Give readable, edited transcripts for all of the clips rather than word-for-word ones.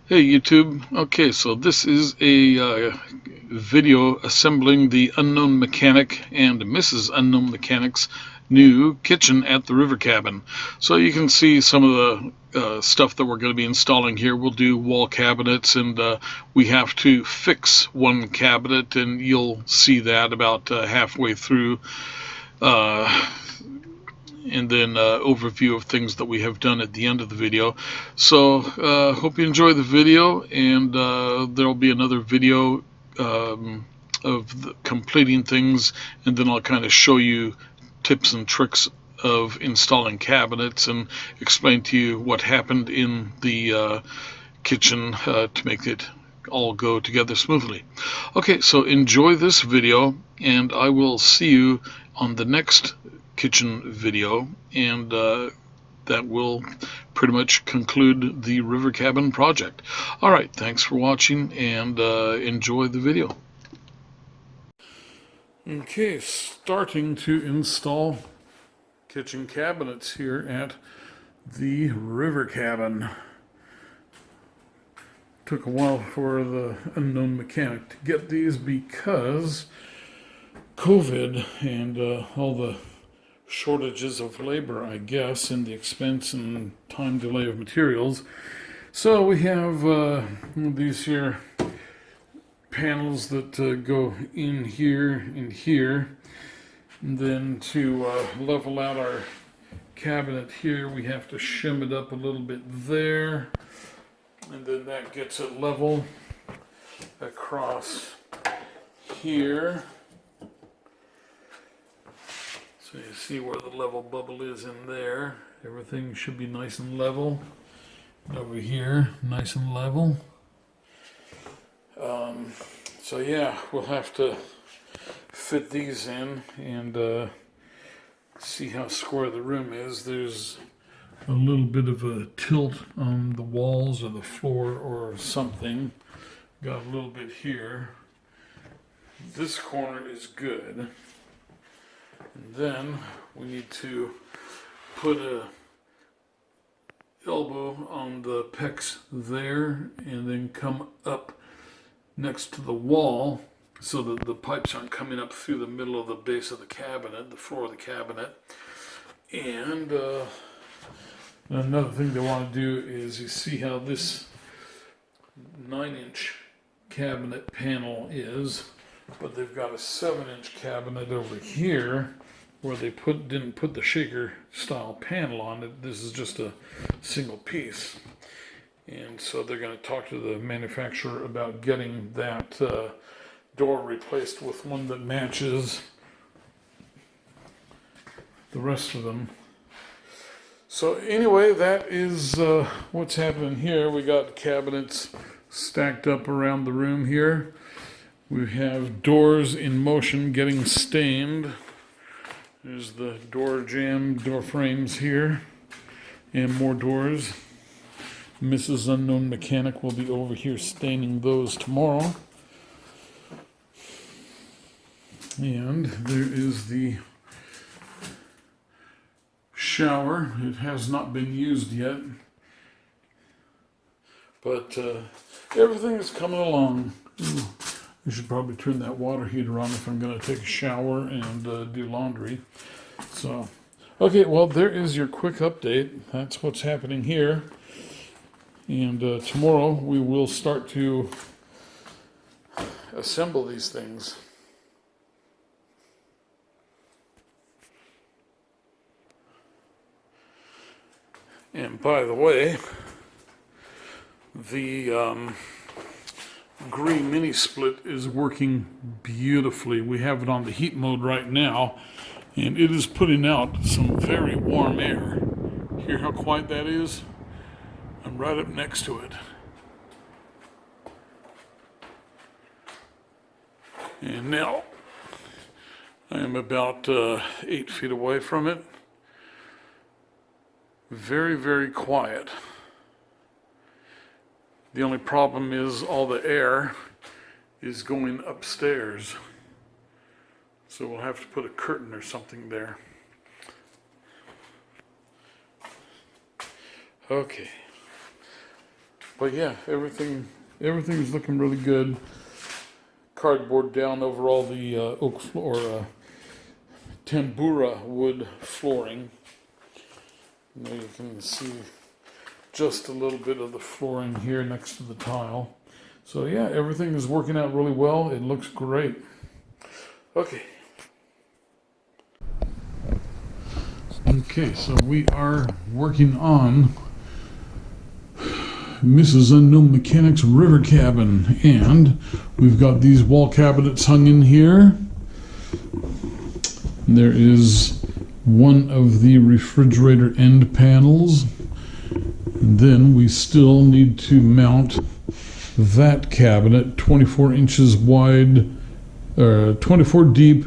Hey YouTube. Okay, so this is a video assembling the Unknown Mechanic and Mrs. Unknown Mechanic's new kitchen at the River Cabin. So you can see some of the stuff that we're going to be installing here. We'll do wall cabinets, and we have to fix one cabinet, and you'll see that about halfway through. Uh, and then overview of things that we have done at the end of the video. So hope you enjoy the video, and there'll be another video of completing things, and then I'll kind of show you tips and tricks of installing cabinets and explain to you what happened in the kitchen to make it all go together smoothly. Okay, so enjoy this video, and I will see you on the next kitchen video, and that will pretty much conclude the River Cabin project. All right, thanks for watching, and enjoy the video. Okay, starting to install kitchen cabinets here at the River Cabin. Took a while for the Unknown Mechanic to get these because COVID and all the shortages of labor, I guess, and the expense and time delay of materials. So we have these here panels that go in here and here. And then to level out our cabinet here, we have to shim it up a little bit there. And then that gets it level across here. So you see where the level bubble is in there. Everything should be nice and level. And over here, nice and level. So yeah, we'll have to fit these in and see how square the room is. There's a little bit of a tilt on the walls or the floor or something. Got a little bit here. This corner is good. And then we need to put a elbow on the pecs there and then come up next to the wall so that the pipes aren't coming up through the middle of the base of the cabinet, the floor of the cabinet. And another thing they want to do is, you see how this 9-inch cabinet panel is, but they've got a 7-inch cabinet over here where they didn't put the shaker style panel on it. This is just a single piece. And so they're going to talk to the manufacturer about getting that door replaced with one that matches the rest of them. So anyway, that is what's happening here. We got cabinets stacked up around the room here. We have doors in motion getting stained. There's the door jamb, door frames here, and more doors. Mrs. Unknown Mechanic will be over here staining those tomorrow. And there is the shower. It has not been used yet, but everything is coming along. Ooh, I should probably turn that water heater on if I'm going to take a shower and do laundry. So, okay, well, there is your quick update. That's what's happening here. And tomorrow we will start to assemble these things. And by the way, the Gree Mini Split is working beautifully. We have it on the heat mode right now, and it is putting out some very warm air. Hear how quiet that is? I'm right up next to it. And now I am about 8 feet away from it. Very, very quiet. The only problem is all the air is going upstairs. So we'll have to put a curtain or something there. Okay. But yeah, everything's looking really good. Cardboard down over all the oak floor, tambura wood flooring. Now you can see just a little bit of the flooring here next to the tile. So yeah, everything is working out really well. It looks great. Okay. Okay, so we are working on Mrs. Unknown Mechanics River Cabin, and we've got these wall cabinets hung in here. There is one of the refrigerator end panels, and then we still need to mount that cabinet, 24 inches wide, 24 deep,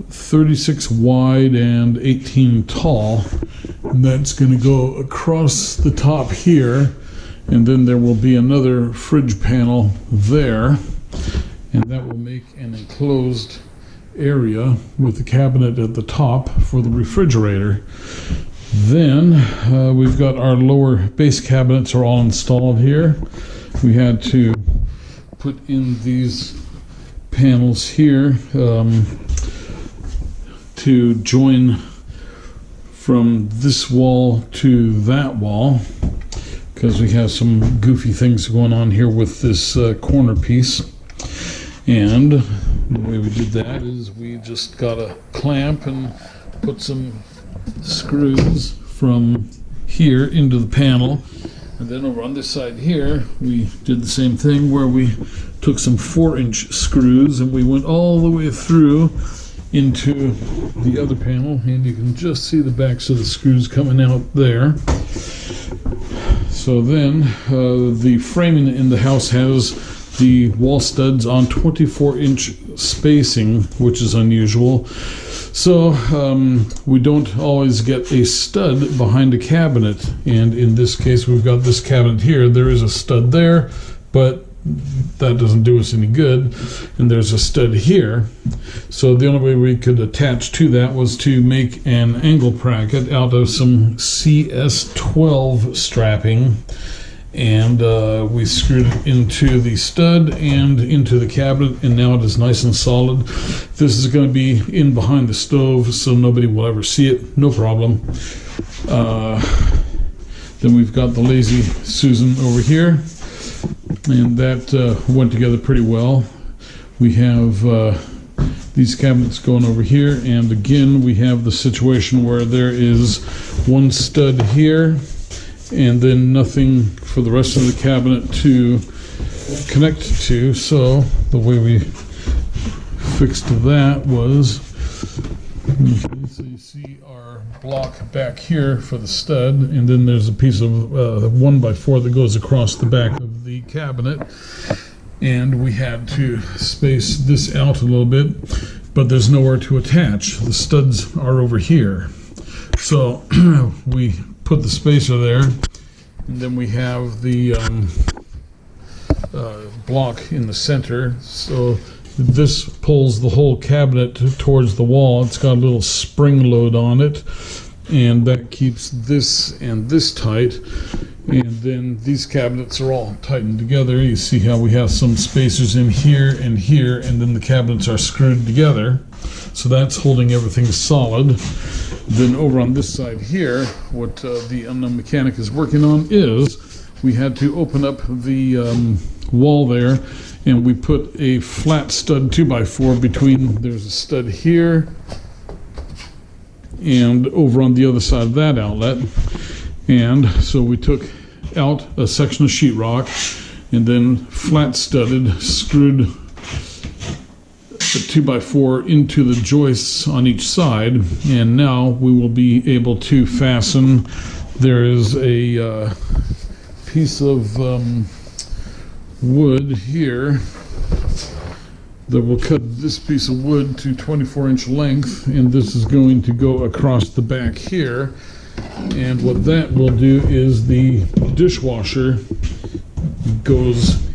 36 wide, and 18 tall. And that's going to go across the top here, and then there will be another fridge panel there, and that will make an enclosed area with the cabinet at the top for the refrigerator. Then we've got our lower base cabinets are all installed here. We had to put in these panels here to join from this wall to that wall, because we have some goofy things going on here with this corner piece. And the way we did that is we just got a clamp and put some screws from here into the panel. And then over on this side here, we did the same thing where we took some 4-inch screws and we went all the way through into the other panel, and you can just see the backs of the screws coming out there. So then the framing in the house has the wall studs on 24-inch spacing, which is unusual. So we don't always get a stud behind a cabinet, and in this case we've got this cabinet here. There is a stud there, but that doesn't do us any good, and there's a stud here. So the only way we could attach to that was to make an angle bracket out of some CS12 strapping, and we screwed it into the stud and into the cabinet, and now it is nice and solid. This is going to be in behind the stove, so nobody will ever see it, no problem. Then we've got the Lazy Susan over here, and that went together pretty well. We have these cabinets going over here, and again we have the situation where there is one stud here and then nothing for the rest of the cabinet to connect to. So the way we fixed that was, so you see our block back here for the stud, and then there's a piece of 1x4 that goes across the back of the cabinet, and we had to space this out a little bit, but there's nowhere to attach. The studs are over here, so we put the spacer there, and then we have the block in the center. So this pulls the whole cabinet towards the wall. It's got a little spring load on it, and that keeps this and this tight. And then these cabinets are all tightened together. You see how we have some spacers in here, and then the cabinets are screwed together. So that's holding everything solid. Then over on this side here, what the Unknown Mechanic is working on is we had to open up the wall there, and we put a flat stud 2x4 between. There's a stud here and over on the other side of that outlet. And so we took out a section of sheetrock and then flat studded, screwed the 2x4 into the joists on each side, and now we will be able to fasten. There is a piece of wood here that will cut this piece of wood to 24-inch length, and this is going to go across the back here. And what that will do is the dishwasher goes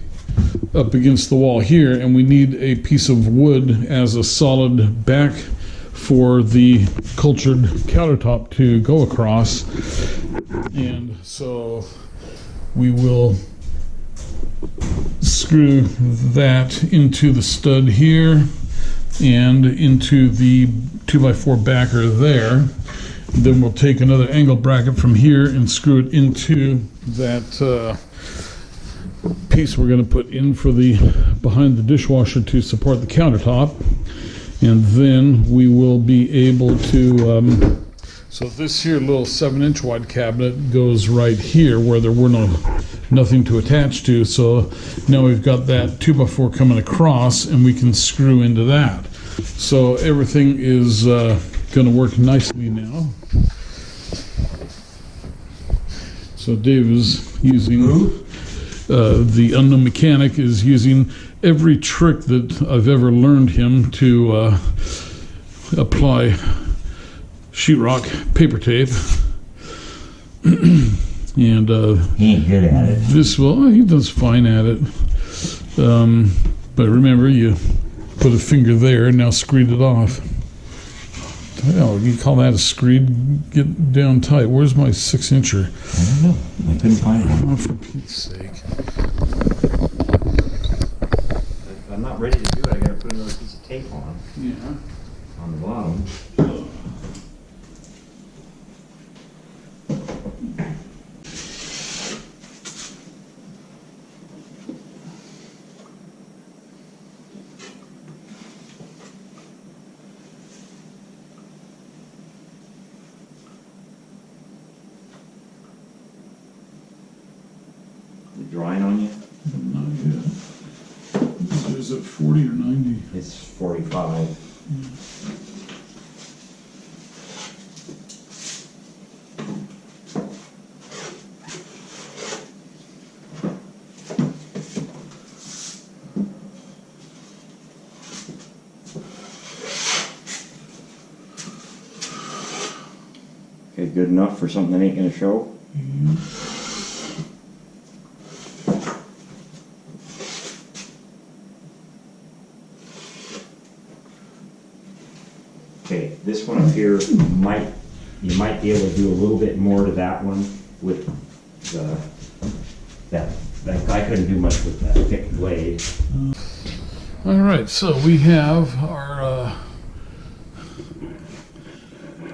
up against the wall here, and we need a piece of wood as a solid back for the cultured countertop to go across. And so we will screw that into the stud here and into the 2x4 backer there. Then we'll take another angle bracket from here and screw it into that piece we're going to put in for the behind the dishwasher to support the countertop. And then we will be able to so this here little 7-inch wide cabinet goes right here where there were nothing to attach to. So now we've got that 2x4 coming across and we can screw into that. So everything is going to work nicely now. So Dave is using, the Unknown Mechanic is using every trick that I've ever learned him to apply sheetrock paper tape. And he ain't good at it. He does fine at it. But remember, you put a finger there and now screed it off. Oh, you call that a screed? Get down tight. Where's my 6-incher? I don't know. I couldn't find it. Oh, for Pete's sake. I'm not ready to do it. I gotta put another piece of tape on. Yeah. On the bottom. Is it drying on you? Not yet. So is it 40 or 90? It's 45. Okay, good enough for something that ain't gonna show? Yeah. Okay, this one up here you might be able to do a little bit more to that one with that I couldn't do much with that thick blade. All right, so we have our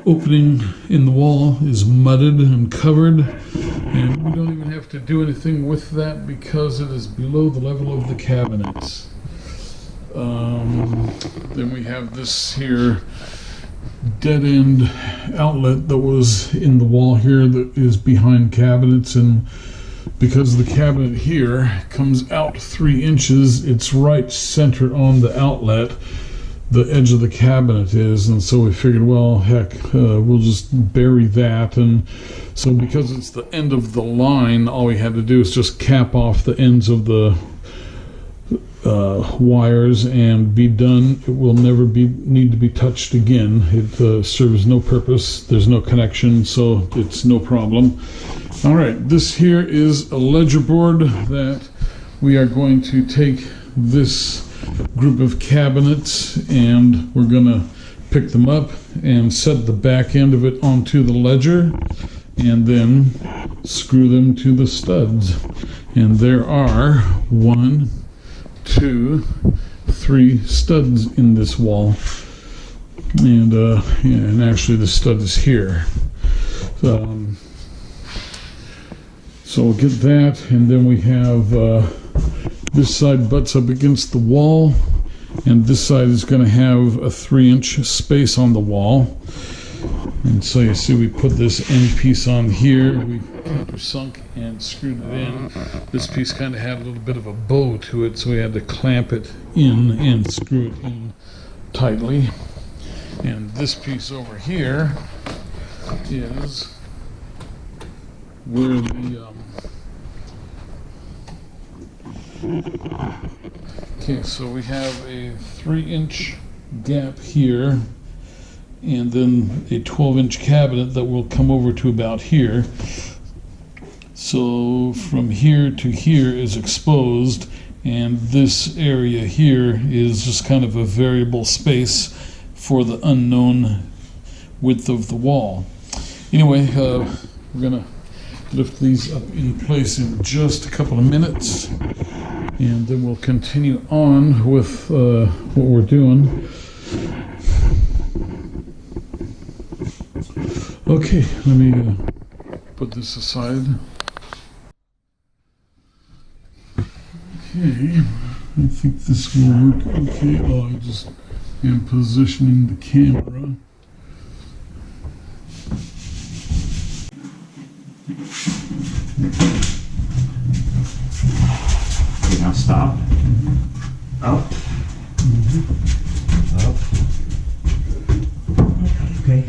opening in the wall is mudded and covered, and we don't even have to do anything with that because it is below the level of the cabinets. Then we have this here dead-end outlet that was in the wall here that is behind cabinets, and because the cabinet here comes out 3 inches, it's right center on the outlet, the edge of the cabinet is, and so we figured, well, heck, we'll just bury that. And so because it's the end of the line, all we had to do is just cap off the ends of the wires and be done. It will never need to be touched again. It serves no purpose. There's no connection, so it's no problem. All right, this here is a ledger board that we are going to take this group of cabinets and we're going to pick them up and set the back end of it onto the ledger and then screw them to the studs. And there are 1, 2, 3 studs in this wall, and and actually the stud is here. So we'll get that, and then we have this side butts up against the wall, and this side is going to have a 3-inch space on the wall. And so you see we put this end piece on here, we countersunk and screwed it in. This piece kind of had a little bit of a bow to it, so we had to clamp it in and screw it in tightly. And this piece over here is where the okay, so we have a 3-inch gap here, and then a 12-inch cabinet that will come over to about here. So from here to here is exposed, and this area here is just kind of a variable space for the unknown width of the wall. Anyway, we're gonna lift these up in place in just a couple of minutes. and then we'll continue on with what we're doing. Okay, let me put this aside. Okay, I think this will work okay. Oh, I just am positioning the camera. Okay, now stop. Up. Up. Okay.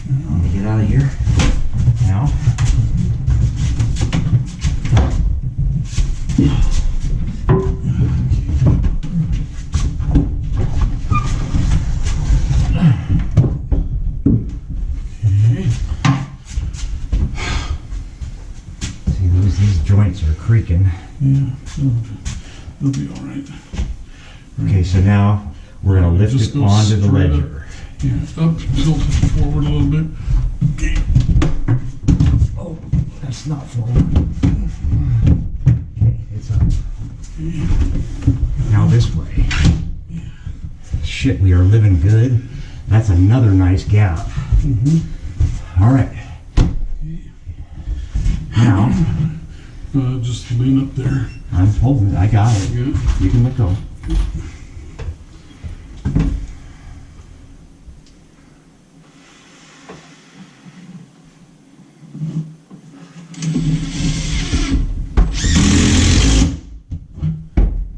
Let me get out of here. Now. See, these joints are creaking. Yeah, they'll be all right. Okay, so now we're going to lift Just it go onto the straight ledger. Yeah, up, tilt it forward a little bit. Okay. Oh, that's not forward. Okay, it's up. Now this way. Shit, we are living good. That's another nice gap. All right. Now, Just lean up there. I'm holding it. I got it. Yeah. You can let go.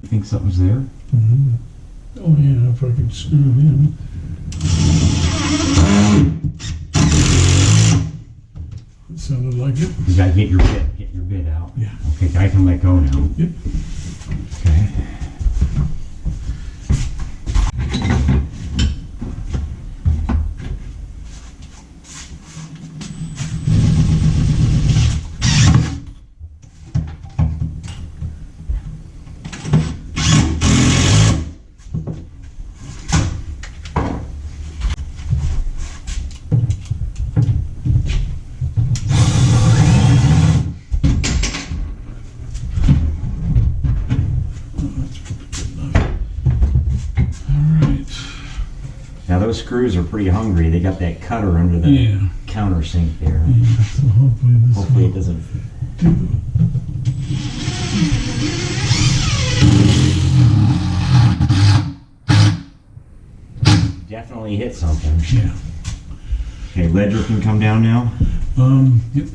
You think something's there? Oh yeah, if I could screw it in. It sounded like it. You gotta get your bit out. Yeah. Okay, I can let go now. Yep. Okay. Now those screws are pretty hungry. They got that cutter under the Yeah. countersink there. Yeah, so hopefully Hopefully it doesn't. Definitely hit something. Yeah. Okay, ledger can come down now. Yep.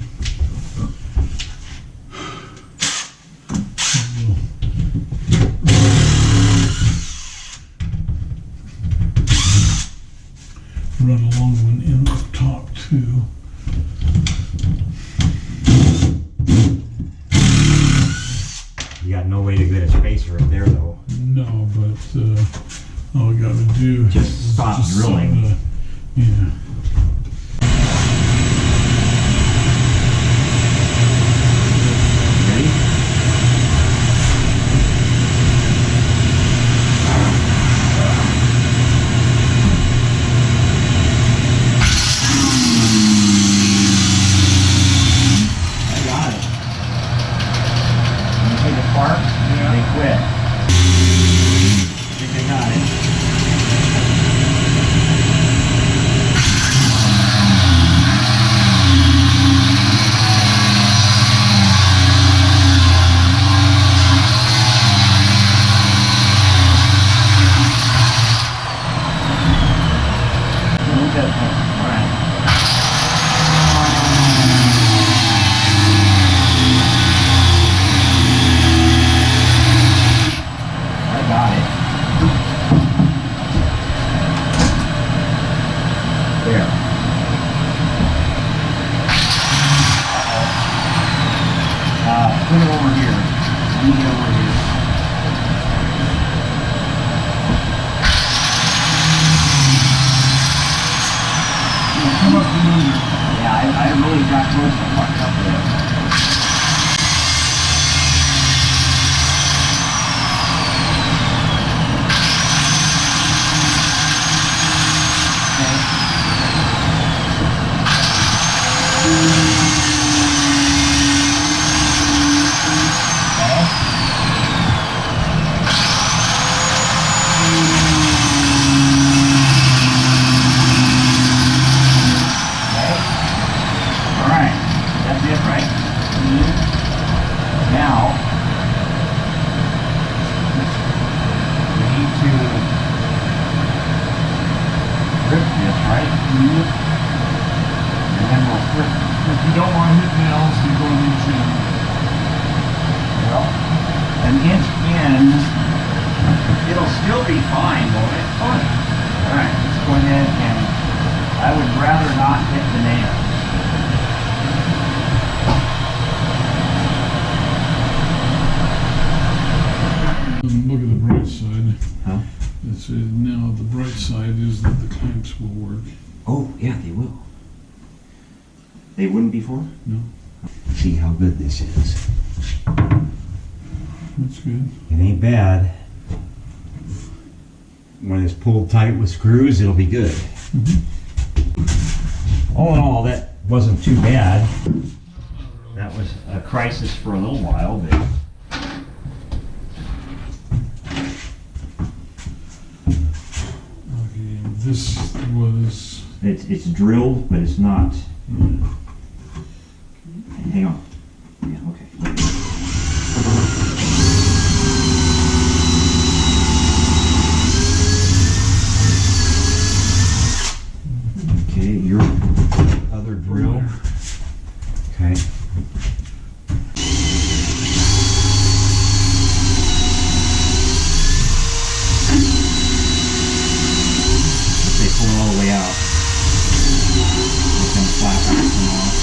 Run along one end up top too. You got no way to get a spacer up there though. No, but all we gotta do Just is stop just drilling. sort of, yeah. Ready? I got it. When you take a spark, they quit. I think I got it. Move that thing. All right. I got it. There. Put it over here. Let me get over here. Come up and under. Yeah, I really got close to fucking up there. Okay. Now, we need to grip this, right? And then we'll grip. If you don't want to hit nails, you go an inch in. Well, an inch in, it'll still be fine, won't it? Fine. Alright, let's go ahead and I would rather not hit the nails. Look at the bright side. Huh? It's, now the bright side is that the clamps will work. Oh, yeah, they will. They wouldn't before? No. See how good this is. That's good. It ain't bad. When it's pulled tight with screws, it'll be good. All in all, that wasn't too bad. That was a crisis for a little while, but Okay, this was... it's drilled, but it's not. Hang on. Yeah, okay. Okay, your other drill. Okay. Okay, pull it all the way out. Let them flap out some off.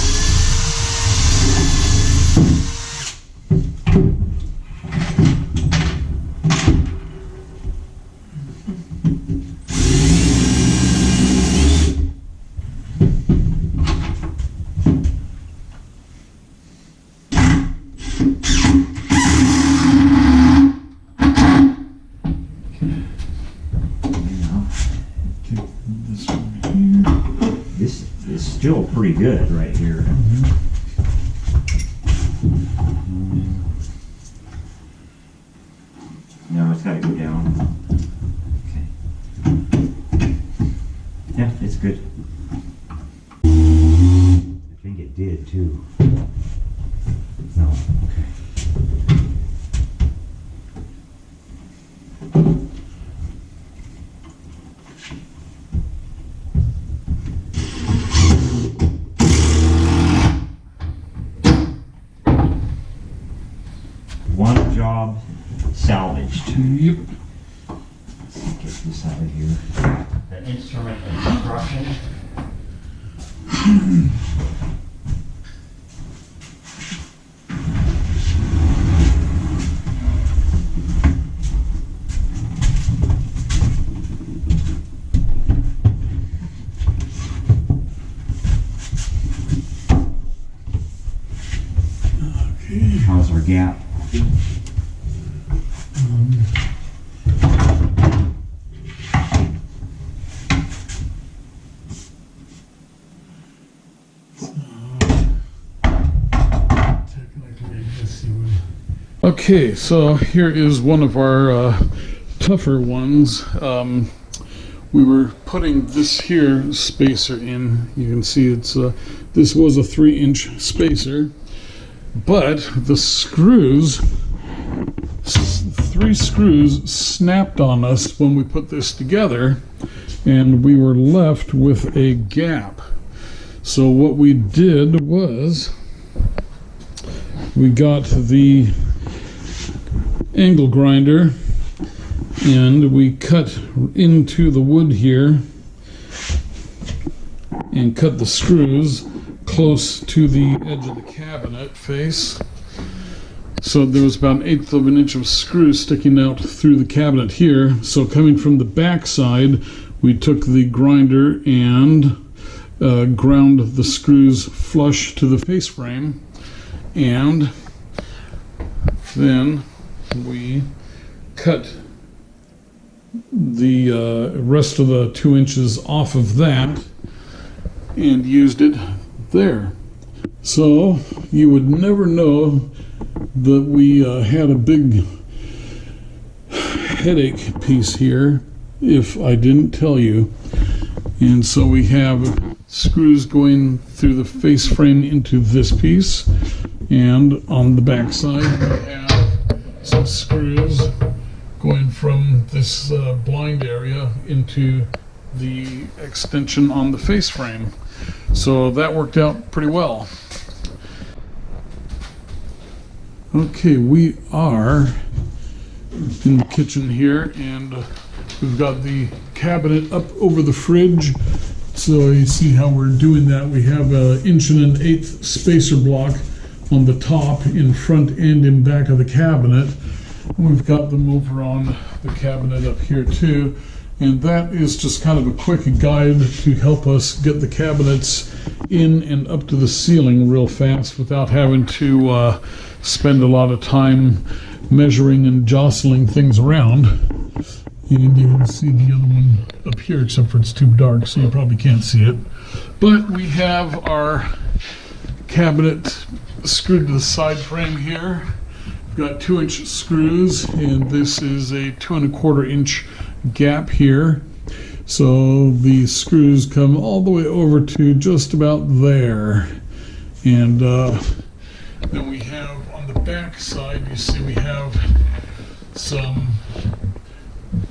This is still pretty good right here. No, it's got to go down. Okay. Yeah, it's good. I think it did too. No, okay. One job salvaged. Yep. Let's get this out of here. The instrument of destruction. Okay. How's our gap? Okay, so here is one of our tougher ones. We were putting this here spacer in. You can see it's this was a 3-inch spacer, but the screws, 3 screws snapped on us when we put this together, and we were left with a gap. So what we did was we got the angle grinder and we cut into the wood here and cut the screws close to the edge of the cabinet face. So there was about 1/8 of an inch of screw sticking out through the cabinet here. So coming from the back side, we took the grinder and ground the screws flush to the face frame, and then we cut the rest of the 2 inches off of that and used it there. So you would never know that we had a big headache piece here if I didn't tell you. And so we have screws going through the face frame into this piece, and on the back side we have some screws going from this blind area into the extension on the face frame. So that worked out pretty well. Okay, we are in the kitchen here, and we've got the cabinet up over the fridge. So you see how we're doing that. We have an 1 1/8" spacer block on the top, in front and in back of the cabinet. We've got them over on the cabinet up here too. And that is just kind of a quick guide to help us get the cabinets in and up to the ceiling real fast without having to spend a lot of time measuring and jostling things around. And you can see the other one up here, except for it's too dark, so you probably can't see it. But we have our cabinet screwed to the side frame here. We've got 2-inch screws, and this is a 2 1/4-inch gap here. So the screws come all the way over to just about there. And then we have on the back side, you see we have some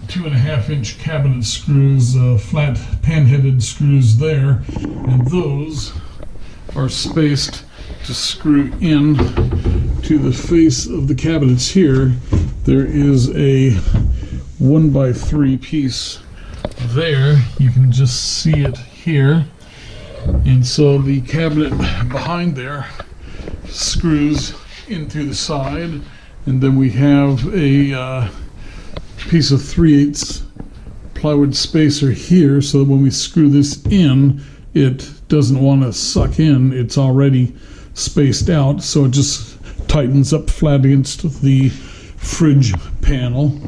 2 1/2-inch cabinet screws, flat pan-headed screws there, and those are spaced to screw in to the face of the cabinets here. There is a 1x3 piece there. You can just see it here. And so the cabinet behind there screws in through the side, and then we have a piece of 3/8 plywood spacer here, so that when we screw this in, it doesn't want to suck in. It's already spaced out, so it just tightens up flat against the fridge panel.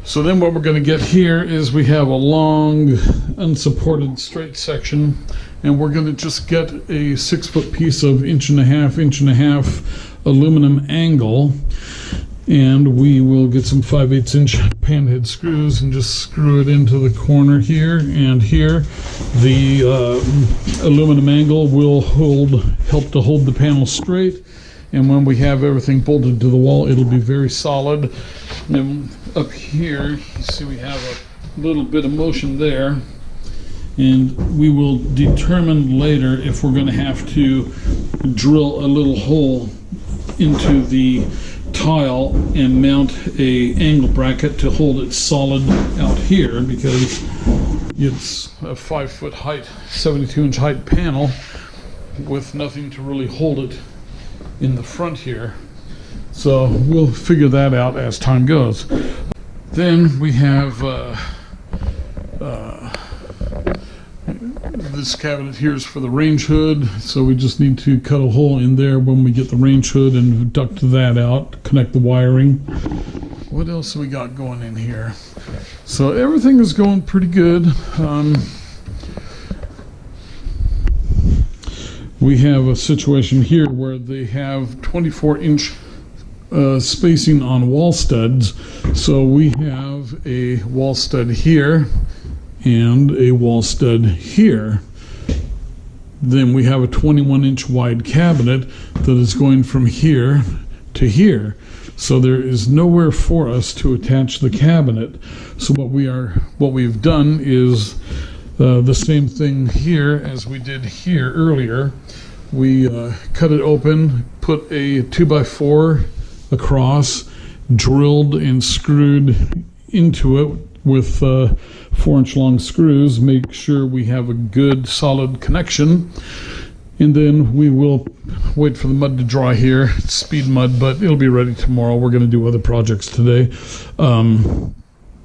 So then what we're going to get here is we have a long unsupported straight section, and we're going to just get a 6-foot piece of 1.5 inch aluminum angle, and we will get some 5/8" panhead screws and just screw it into the corner here and here. The aluminum angle will help to hold the panel straight, and when we have everything bolted to the wall, it'll be very solid. And up here, you see we have a little bit of motion there, and we will determine later if we're going to have to drill a little hole into the tile and mount a angle bracket to hold it solid out here, because it's a 5-foot height, 72-inch height panel with nothing to really hold it in the front here. So we'll figure that out as time goes. Then we have this cabinet here is for the range hood, so we just need to cut a hole in there when we get the range hood and duct that out, connect the wiring. What else we got going in here? So everything is going pretty good. We have a situation here where they have 24-inch spacing on wall studs. So we have a wall stud here and a wall stud here. Then we have a 21-inch wide cabinet that is going from here to here. So there is nowhere for us to attach the cabinet. So what we've done is the same thing here as we did here earlier. We cut it open, put a 2x4 across, drilled and screwed into it with 4-inch long screws. Make sure we have a good solid connection, and then we will wait for the mud to dry here. It's speed mud, but it'll be ready tomorrow. We're going to do other projects today for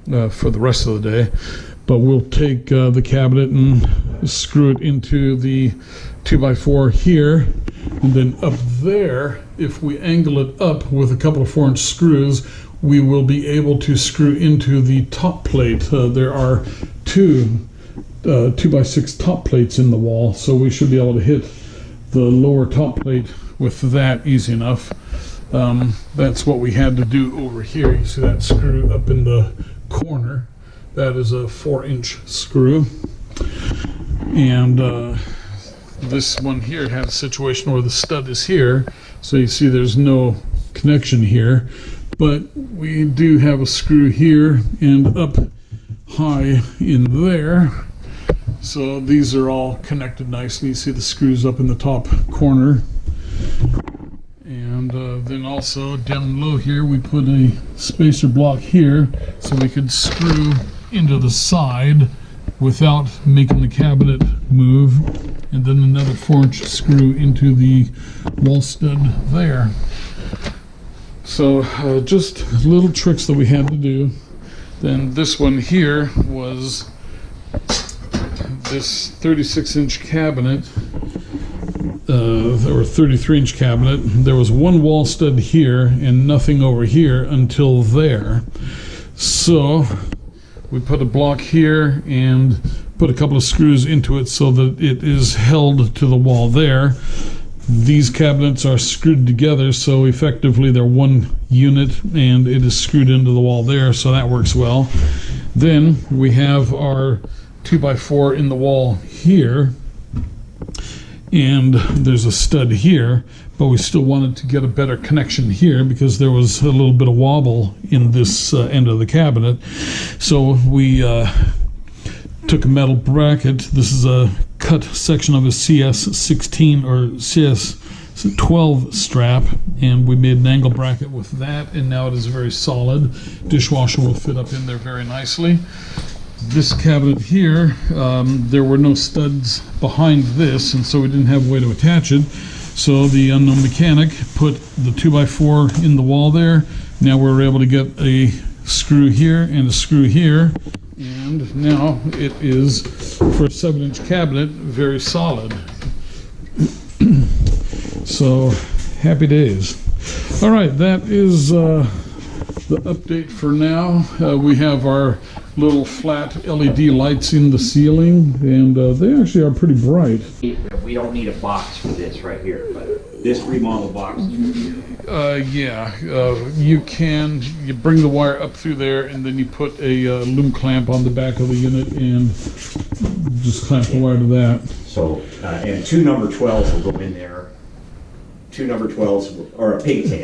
the rest of the day, but we'll take the cabinet and screw it into the 2x4 here, and then up there, if we angle it up with a couple of 4-inch screws, we will be able to screw into the top plate. There are two 2x6 top plates in the wall, so we should be able to hit the lower top plate with that easy enough. That's what we had to do over here. You see that screw up in the corner? That is a 4-inch screw. And this one here had a situation where the stud is here, so you see there's no connection here, but we do have a screw here and up high in there. So these are all connected nicely. You see the screws up in the top corner. And then also down low here we put a spacer block here so we could screw into the side without making the cabinet move, and then another 4-inch screw into the wall stud there. So just little tricks that we had to do. Then this one here was this 36-inch cabinet, or 33-inch cabinet. There was one wall stud here and nothing over here until there. So we put a block here and put a couple of screws into it so that it is held to the wall there. These cabinets are screwed together, so effectively they're one unit and it is screwed into the wall there, so that works well. Then we have our 2x4 in the wall here, and there's a stud here, but we still wanted to get a better connection here because there was a little bit of wobble in this end of the cabinet. So we took a metal bracket. This is a cut section of a CS16 or CS12 strap, and we made an angle bracket with that, and now it is very solid. Dishwasher will fit up in there very nicely. This cabinet here, there were no studs behind this, and so we didn't have a way to attach it. So the unknown mechanic put the 2x4 in the wall there. Now we're able to get a screw here and a screw here, and now it is, for a 7-inch cabinet, very solid. So happy days. All right, that is the update for now. We have our little flat LED lights in the ceiling, and they actually are pretty bright. We don't need a box for this right here, but this remodel box. Yeah, you bring the wire up through there, and then you put a loom clamp on the back of the unit and just clamp the wire to that. So, and 2 number 12s will go in there. 2 number 12s, or a pigtail.